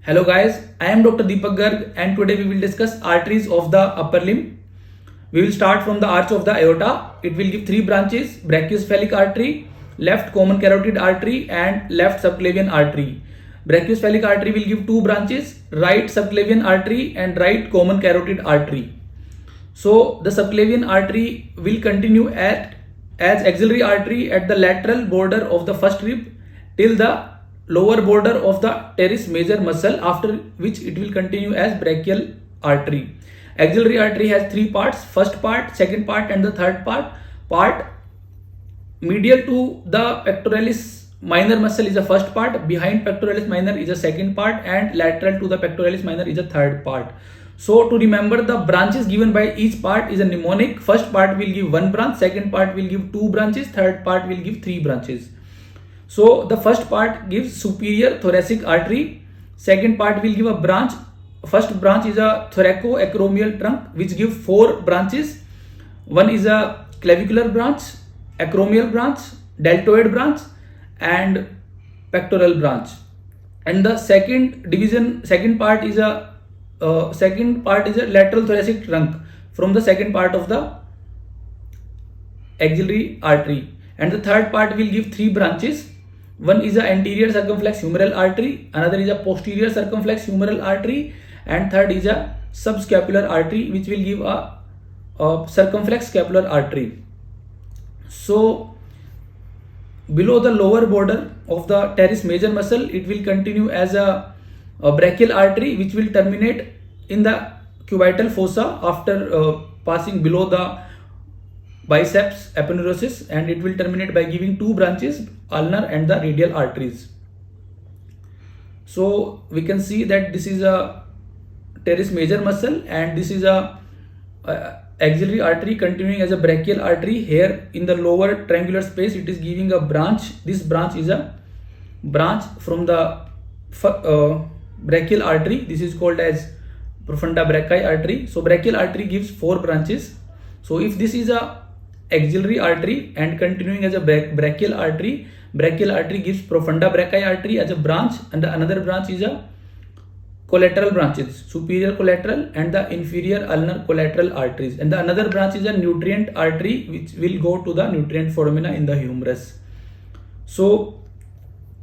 Hello guys, I am Dr. Deepak Garg and today we will discuss arteries of the upper limb. We will start from the arch of the aorta. It will give three branches: brachiocephalic artery, left common carotid artery and left subclavian artery. Brachiocephalic artery will give two branches: right subclavian artery and right common carotid artery. So the subclavian artery will continue as axillary artery at the lateral border of the first rib till the lower border of the teres major muscle, after which it will continue as brachial artery. Axillary artery has three parts: first part, second part and the third part. Part medial to the pectoralis minor muscle is the first part, behind pectoralis minor is the second part, and lateral to the pectoralis minor is the third part. So to remember, the branches given by each part is a mnemonic. First part will give one branch, second part will give two branches, third part will give three branches. So the first part gives superior thoracic artery, second part will give a branch. First branch is a thoracoacromial trunk which give four branches. One is a clavicular branch, acromial branch, deltoid branch and pectoral branch. And the second part is a lateral thoracic trunk from the second part of the axillary artery. And the third part will give three branches. One is a anterior circumflex humeral artery, another is a posterior circumflex humeral artery, and third is a subscapular artery which will give a circumflex scapular artery. So below the lower border of the teres major muscle, it will continue as a brachial artery which will terminate in the cubital fossa after passing below the biceps aponeurosis, and it will terminate by giving two branches, ulnar and the radial arteries. So we can see that this is a teres major muscle and this is a axillary artery continuing as a brachial artery. Here in the lower triangular space it is giving a branch. This branch is a branch from the brachial artery. This is called as profunda brachii artery. So brachial artery gives four branches. So if this is a axillary artery and continuing as a brachial artery gives profunda brachii artery as a branch, and the another branch is a collateral branches, superior collateral and the inferior ulnar collateral arteries, and the another branch is a nutrient artery which will go to the nutrient foramina in the humerus. So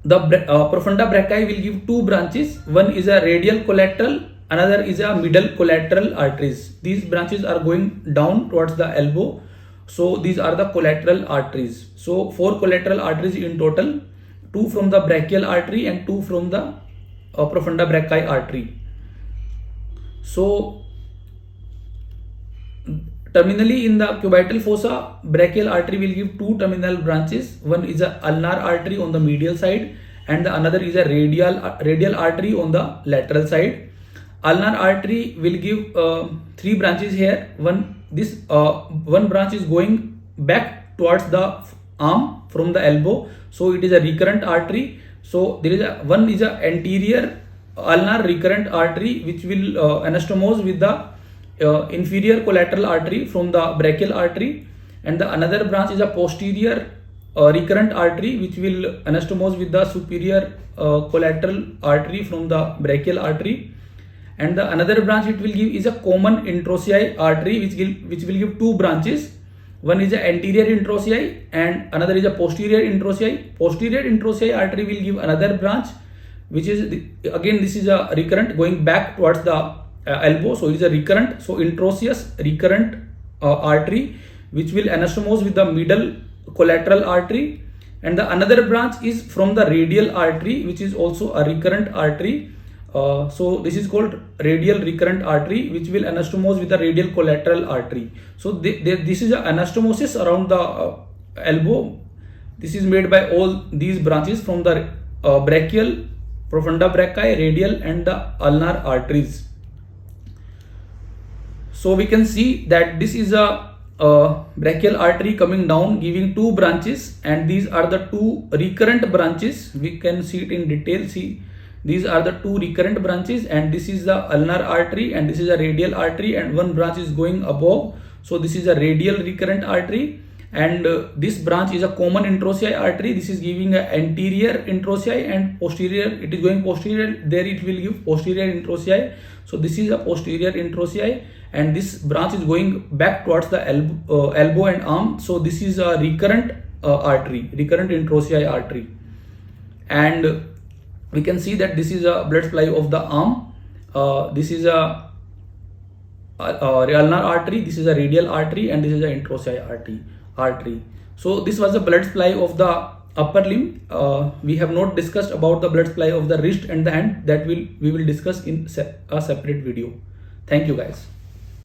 the profunda brachii will give two branches. One is a radial collateral, another is a middle collateral arteries. These branches are going down towards the elbow. So these are the collateral arteries. So four collateral arteries in total, two from the brachial artery and two from the profunda brachii artery. So terminally in the cubital fossa, brachial artery will give two terminal branches. One is a ulnar artery on the medial side and the another is a radial artery on the lateral side. Ulnar artery will give three branches here. One branch is going back towards the arm from the elbow, so it is a recurrent artery. So there is one is a anterior ulnar recurrent artery which will anastomose with the inferior collateral artery from the brachial artery, and the another branch is a posterior recurrent artery which will anastomose with the superior collateral artery from the brachial artery. And the another branch it will give is a common introccei artery which will give two branches. One is a anterior introccei and another is a posterior introccei. Posterior introccei artery will give another branch which is again this is a recurrent going back towards the elbow. So it is a recurrent, so introccous recurrent artery which will anastomose with the middle collateral artery. And the another branch is from the radial artery which is also a recurrent artery. So this is called radial recurrent artery which will anastomose with the radial collateral artery. So this is an anastomosis around the elbow. This is made by all these branches from the brachial, profunda brachii, radial and the ulnar arteries. So we can see that this is a brachial artery coming down giving two branches, and these are the two recurrent branches. We can see it in detail. See, these are the two recurrent branches, and this is the ulnar artery and this is a radial artery, and one branch is going above. So this is a radial recurrent artery, and this branch is a common introci artery. This is giving a anterior introci and posterior, it is going posterior, there it will give posterior introci. So this is a posterior introci, and this branch is going back towards the elbow and arm. So this is a recurrent artery, recurrent introci artery. And we can see that this is a blood supply of the arm. This is a ulnar artery, this is a radial artery, and this is a introci artery. So this was the blood supply of the upper limb. We have not discussed about the blood supply of the wrist and the hand. That we will discuss in a separate video. Thank you guys.